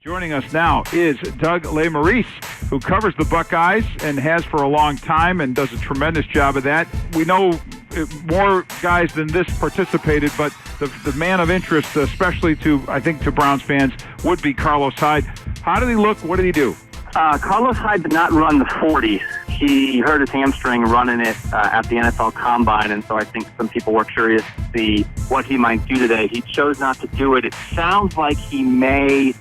Joining us now is Doug Lesmerises, who covers the Buckeyes and has for a long time and does a tremendous job of that. We know more guys than this participated, but the man of interest, especially to Browns fans, would be Carlos Hyde. How did he look? What did he do? Carlos Hyde did not run the 40. He hurt his hamstring running it at the NFL Combine, and so I think some people were curious to see what he might do today. He chose not to do it. It sounds like he may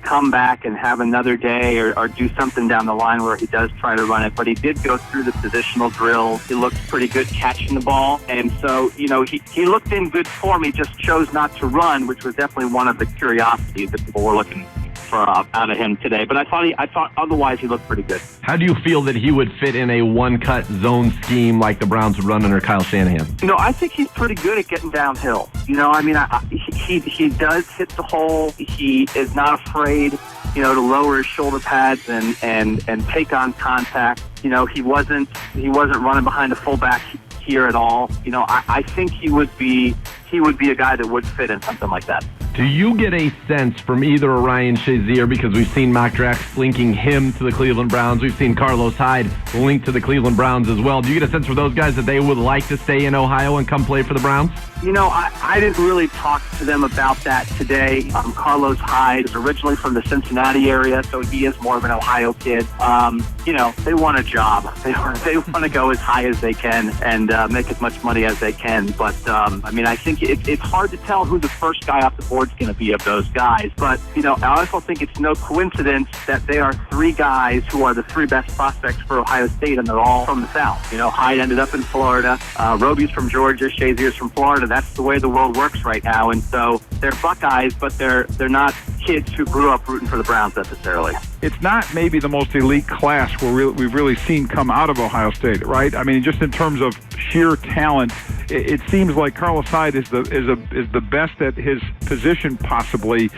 come back and have another day or do something down the line where he does try to run it, but he did go through the positional drill. He looked pretty good catching the ball, and so, he looked in good form. He just chose not to run, which was definitely one of the curiosities that people were looking for out of him today. But I thought otherwise he looked pretty good. How do you feel that he would fit in a one-cut zone scheme like the Browns would run under Kyle Shanahan? I think he's pretty good at getting downhill. He does hit the hole. He is not afraid, to lower his shoulder pads and take on contact. He wasn't running behind a fullback here at all. I think he would be a guy that would fit in something like that. Do you get a sense from either Ryan Shazier, because we've seen mock drafts linking him to the Cleveland Browns, we've seen Carlos Hyde linked to the Cleveland Browns as well. Do you get a sense from those guys that they would like to stay in Ohio and come play for the Browns? I didn't really talk to them about that today. Carlos Hyde is originally from the Cincinnati area, so he is more of an Ohio kid. They want a job. They want to go as high as they can and make as much money as they can. But, I think it's hard to tell who the first guy off the board is going to be of those guys. But, I also think it's no coincidence that they are three guys who are the three best prospects for Ohio State, and they're all from the South. Hyde ended up in Florida. Roby's from Georgia. Shazier's from Florida. That's the way the world works right now. And so they're Buckeyes, but they're not kids who grew up rooting for the Browns necessarily. It's not maybe the most elite class we've really seen come out of Ohio State, right? Just in terms of sheer talent, it seems like Carlos Hyde is the best at his position possibly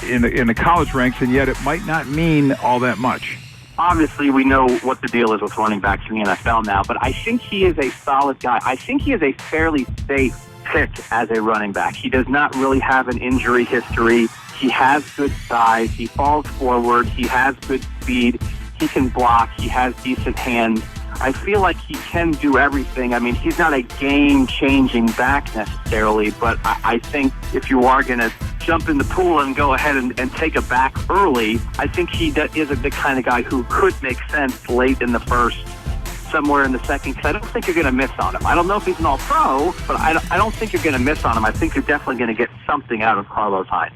in the college ranks, and yet it might not mean all that much. Obviously, we know what the deal is with running backs in the NFL now, but I think he is a solid guy. I think he is a fairly safe pick as a running back. He does not really have an injury history. He has good size. He falls forward. He has good speed. He can block. He has decent hands. I feel like he can do everything. He's not a game-changing back necessarily, but I think if you are going to jump in the pool and go ahead and take a back early, I think he is the kind of guy who could make sense late in the first, somewhere in the second, because I don't think you're going to miss on him. I don't know if he's an all-pro, but I don't think you're going to miss on him. I think you're definitely going to get something out of Carlos Hyde.